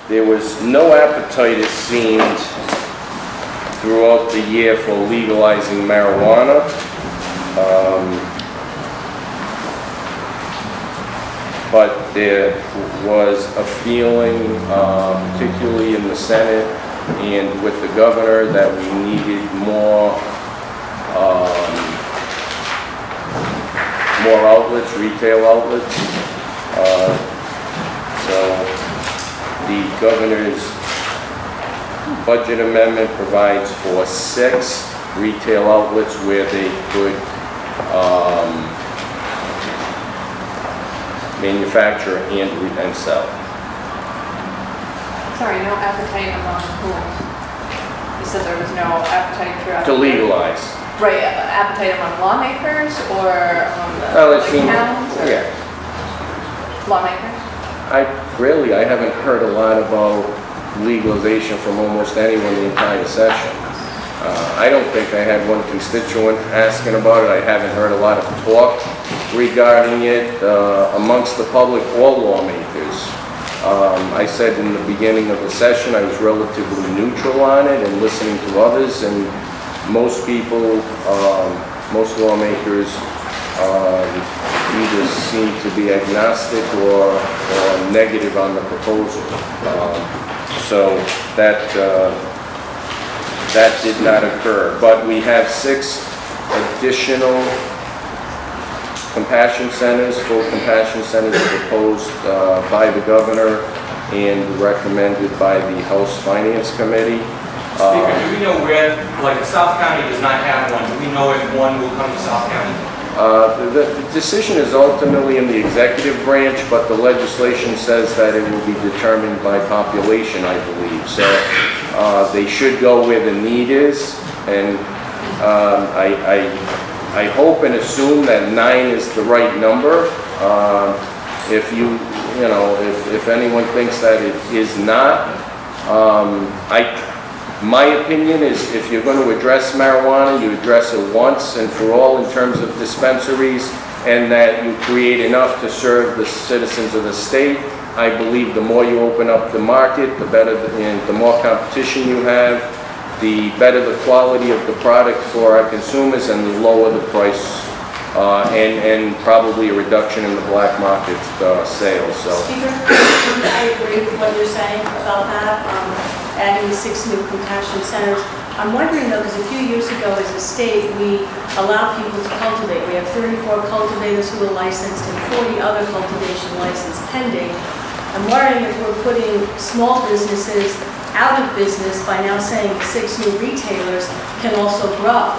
there was no appetite, it seemed, throughout the year for legalizing marijuana. But there was a feeling, particularly in the Senate and with the governor, that we needed more outlets, retail outlets. So the governor's budget amendment provides for 6 retail outlets where they could manufacture and sell. Sorry, no appetite among who? You said there was no appetite for To legalize. Right, appetite among lawmakers or among the Well, it seems, towns? Or yeah. Lawmakers? I haven't heard a lot about legalization from almost anyone the entire session. I don't think I had one constituent asking about it. I haven't heard a lot of talk regarding it amongst the public or lawmakers. I said in the beginning of the session I was relatively neutral on it and listening to others, and most people, most lawmakers either seem to be agnostic or negative on the proposal. So that did not occur. But we have 6 additional compassion centers, full compassion centers proposed by the governor and recommended by the House Finance Committee. Speaker, do we know where, like South County does not have one, do we know if one will come to South County? The decision is ultimately in the executive branch, but the legislation says that it will be determined by population, I believe. So they should go where the need is, and I hope and assume that 9 is the right number. If anyone thinks that it is not, my opinion is if you're going to address marijuana, you address it once and for all in terms of dispensaries, and that you create enough to serve the citizens of the state. I believe the more you open up the market, the better, and the more competition you have, the better the quality of the product for our consumers, and the lower the price, and probably a reduction in the black market sales. So. Speaker, I agree with what you're saying about that, adding the 6 new compassion centers. I'm wondering though, because a few years ago as a state, we allow people to cultivate. We have 34 cultivators who are licensed and 40 other cultivation licenses pending. I'm wondering if we're putting small businesses out of business by now saying 6 new retailers can also grow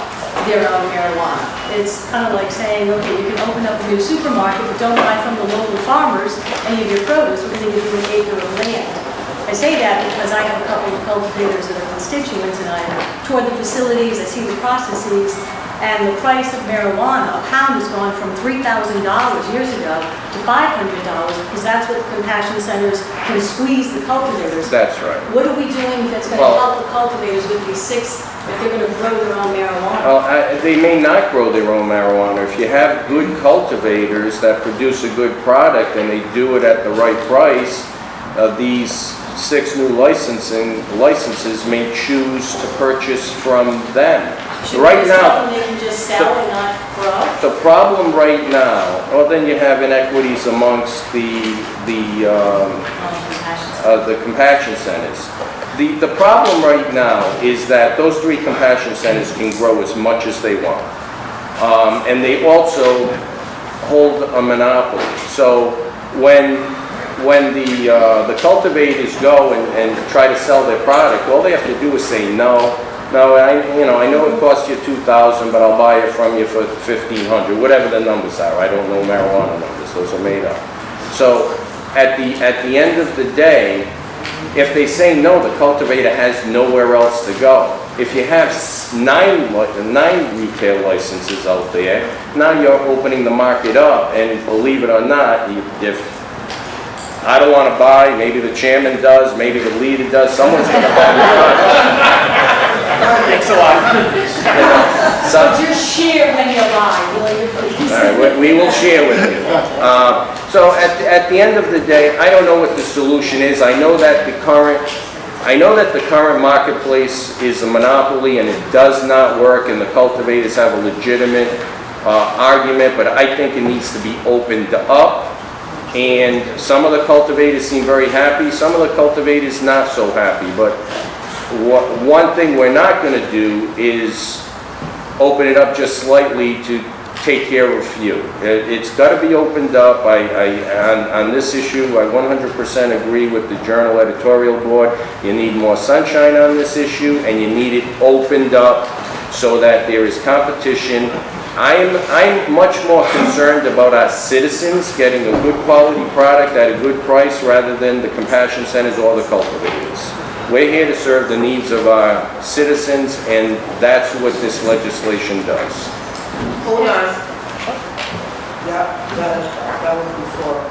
their own marijuana. It's kind of like saying, okay, you can open up a new supermarket, but don't buy from the local farmers any of your produce. We're going to give you an acre of land. I say that because I have a couple of cultivators that are constituents, and I tour the facilities, I see the processes, and the price of marijuana, a pound has gone from $3,000 years ago to $500, because that's what compassion centers can squeeze the cultivators. That's right. What are we doing that's going to help the cultivators with these 6 if they're going to grow their own marijuana? They may not grow their own marijuana. If you have good cultivators that produce a good product and they do it at the right price, these 6 new licenses may choose to purchase from them. Should right we now, they can just sell and not grow? the problem right now, well, then you have inequities amongst the compassion centers. The problem right now is that those 3 compassion centers can grow as much as they want. And they also hold a monopoly. So when the cultivators go and try to sell their product, all they have to do is say, no, I know it costs you $2,000, but I'll buy it from you for $1,500, whatever the numbers are. I don't know marijuana numbers; those are made up. So at the end of the day, if they say no, the cultivator has nowhere else to go. If you have 9 retail licenses out there, now you're opening the market up, and believe it or not, if I don't want to buy, maybe the chairman does, maybe the leader does, someone's going to buy the product. Thanks a lot. So just share when you buy, will you please? All right, we will share with you. So at the end of the day, I don't know what the solution is. I know that the current marketplace is a monopoly and it does not work, and the cultivators have a legitimate argument, but I think it needs to be opened up. And some of the cultivators seem very happy, some of the cultivators not so happy. But one thing we're not going to do is open it up just slightly to take care of a few. It's got to be opened up. On this issue, I 100% agree with the Journal editorial board. You need more sunshine on this issue, and you need it opened up so that there is competition. I'm much more concerned about our citizens getting a good quality product at a good price rather than the compassion centers or the cultivators. We're here to serve the needs of our citizens, and that's what this legislation does. Hold on. That was before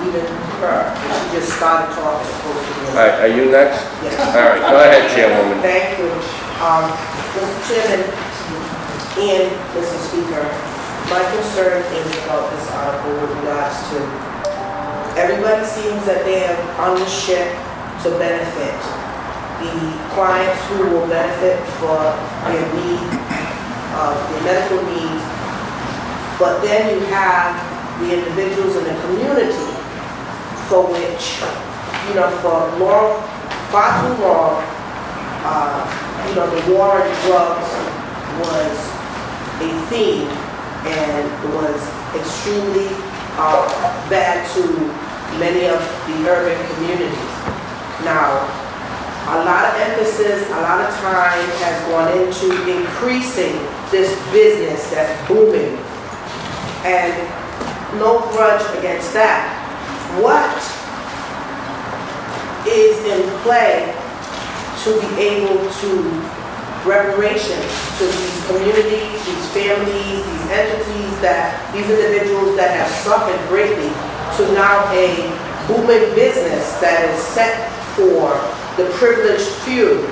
even her. She just started talking. All right, are you next? Yes. All right, go ahead, Chairwoman. Thank you. Mr. Chairman and Mr. Speaker, my concern is about this article with regards to everybody seems that they are on the ship to benefit. The clients who will benefit for their need, their medical needs, but then you have the individuals in the community for which, for far too long, the war on drugs was a theme and was extremely bad to many of the urban communities. Now, a lot of emphasis, a lot of time has gone into increasing this business that's booming. And no grudge against that. What is in play to be able to reparations to these communities, these families, these entities, these individuals that have suffered greatly, to now a booming business that is set for the privileged few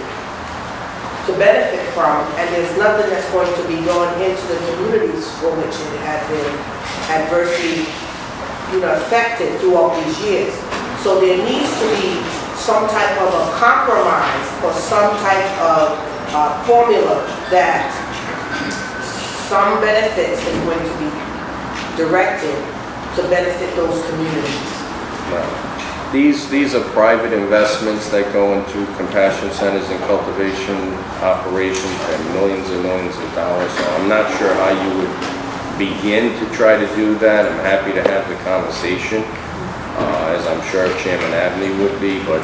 to benefit from, and there's nothing that's going to be going into the communities for which it had been adversely affected throughout these years. So there needs to be some type of a compromise or some type of formula that some benefits is going to be directed to benefit those communities. Right. These are private investments that go into compassion centers and cultivation operations at millions and millions of dollars. So I'm not sure how you would begin to try to do that. I'm happy to have the conversation, as I'm sure Chairman Abney would be, but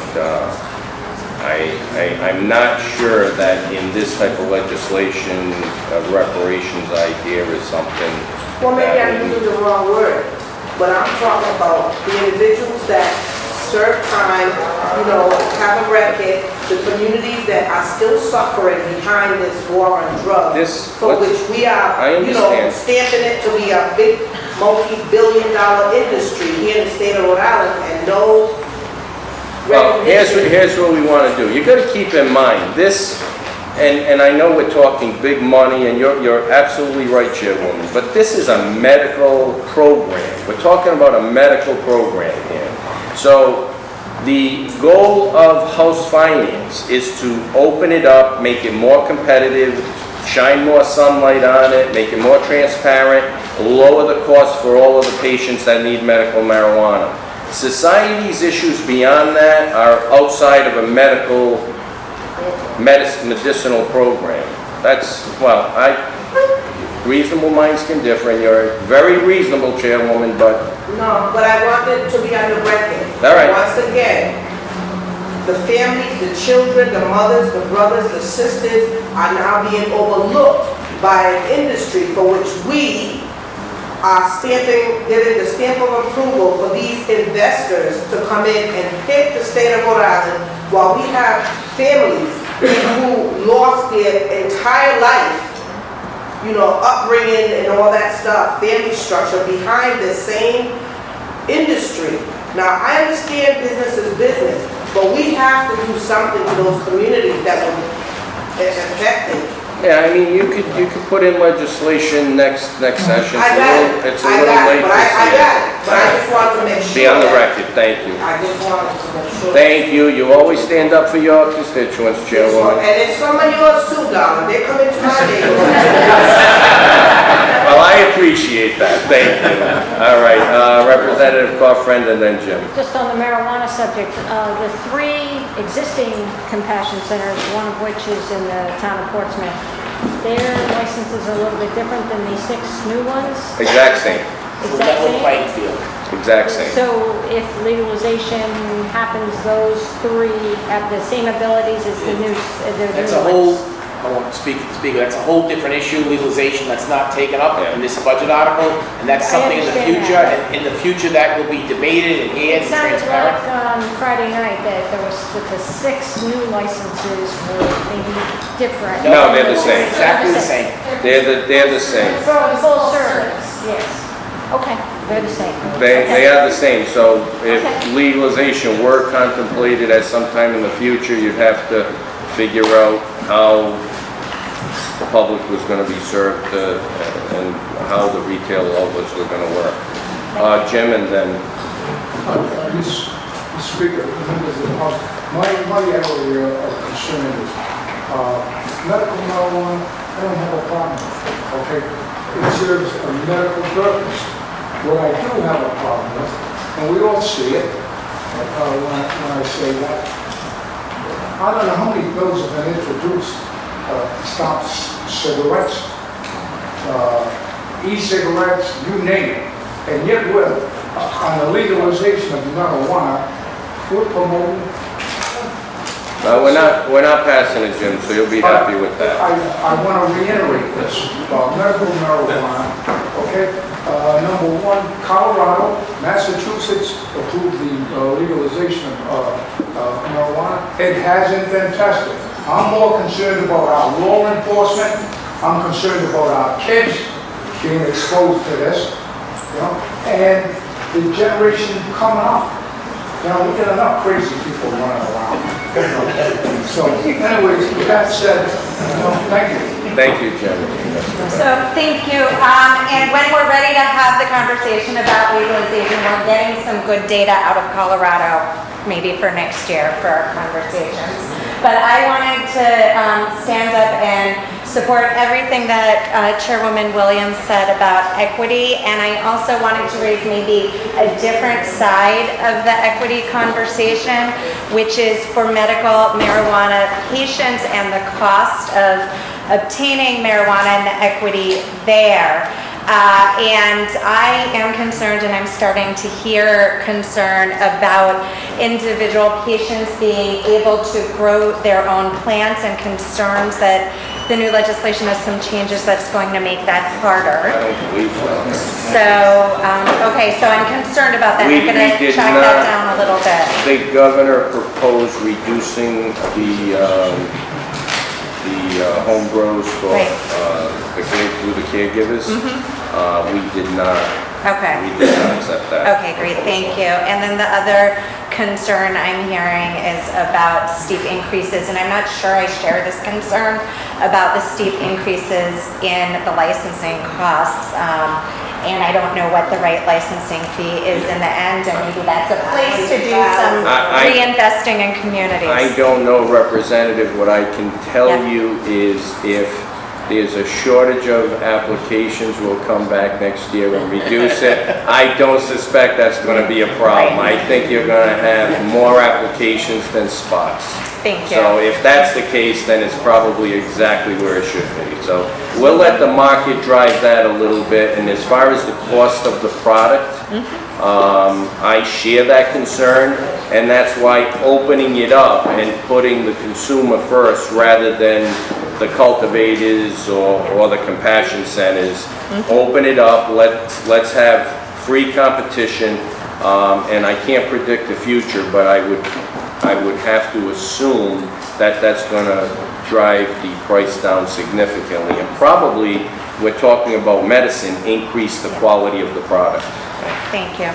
I'm not sure that in this type of legislation, a reparations idea is something. Well, maybe I'm using the wrong word, but I'm talking about the individuals that serve time, have a record, the communities that are still suffering behind this war on drugs, for which we are, stamping it to be a big multi-billion-dollar industry here in the state of Rhode Island, and no. Well, here's what we want to do. You got to keep in mind this, and I know we're talking big money, and you're absolutely right, Chairwoman, but this is a medical program. We're talking about a medical program here. So the goal of House Finance is to open it up, make it more competitive, shine more sunlight on it, make it more transparent, lower the cost for all of the patients that need medical marijuana. Society's issues beyond that are outside of a medicinal program. Reasonable minds can differ, and you're very reasonable, Chairwoman, but... No, but I want it to be on the record. All right. Once again, the families, the children, the mothers, the brothers, the sisters are now being overlooked by an industry for which we are giving the stamp of approval for these investors to come in and hit the state of Rhode Island, while we have families who lost their entire life, upbringing and all that stuff, family structure behind the same industry. Now, I understand business is business, but we have to do something to those communities that were affected Yeah, I mean, you could put in legislation next session. I got it, It's a I little got late it, but this I year. got it, but I just wanted to make sure. Be on the that- record, thank you. I just wanted to make sure. Thank you, you always stand up for your constituents, Chairwoman. And it's some of yours too, darling, they come into my neighborhood. Well, I appreciate that, thank you. All right, Representative Corfriend and then Jim. Just on the marijuana subject, the 3 existing compassion centers, one of which is in the town of Portsmouth, their licenses are a little bit different than the 6 new ones. Exact same, Exact same? field. exact same. So if legalization happens, those 3 have the same abilities as the new, the That's new a whole, ones? I won't speak, that's a whole different issue, legalization, that's not taken up in this budget article, and that's I something in the understand future, that. and in the future, that will be debated and aired It and sounded transparent. like Friday night that there was, that the 6 new licenses were maybe different. No, they're the same. Exactly the same. They're the same. Full service, yes. Okay, they're the same. They are the same, so if Okay. legalization were contemplated at some time in the future, you'd have to figure out how the public was gonna be served and how the retail outlets were gonna work. Jim and then, Mr. Speaker, members of the House, my area of concern is medical marijuana. I don't have a problem with, okay? It serves a medical purpose. What I do have a problem with, and we all see it, when I say that, I don't know how many bills have been introduced to stop cigarettes, e-cigarettes, you name it. And yet we're, on the legalization of marijuana, we're promoting. we're not passing it, Jim, so you'll be happy with that. I want to reiterate this about medical marijuana, okay? Number 1, Colorado, Massachusetts approved the legalization of marijuana. It hasn't been tested. I'm more concerned about our law enforcement. I'm concerned about our kids being exposed to this, you know, and the generation coming up. You know, we got enough crazy people running around. So, anyways, with that said, thank you. Thank you, Jim. So, thank you. And when we're ready to have the conversation about legalization, we're getting some good data out of Colorado, maybe for next year for our conversations. But I wanted to stand up and support everything that Chairwoman Williams said about equity, and I also wanted to raise maybe a different side of the equity conversation, which is for medical marijuana patients and the cost of obtaining marijuana and the equity there. And I am concerned, and I'm starting to hear concern about individual patients being able to grow their own plants, and concerns that the new legislation has some changes that's going to make that I harder. don't believe so. So, okay, so I'm concerned about that. We I'm going to did track not- that down a little bit. The governor proposed reducing the home grows for Right. through the caregivers. We did not Okay. accept that. Okay, great, thank you. And then the other concern I'm hearing is about steep increases, and I'm not sure I share this concern about the steep increases in the licensing costs. And I don't know what the right licensing fee is in the end, and maybe that's a place to do some I- reinvesting in communities. I don't know, Representative. What I can tell Yeah. you is if there's a shortage of applications, we'll come back next year and reduce it. I don't suspect that's going to be a problem. I think you're going to have more applications than spots. Thank you. So if that's the case, then it's probably exactly where it should be. So we'll let the market drive that a little bit. And as far as the cost of the product, I share that concern, and that's why opening it up and putting the consumer first rather than the cultivators or the compassion centers, open it up, let's have free competition, and I can't predict the future, but I would have to assume that that's going to drive the price down significantly, and probably, we're talking about medicine, increase the quality of the product. Thank you.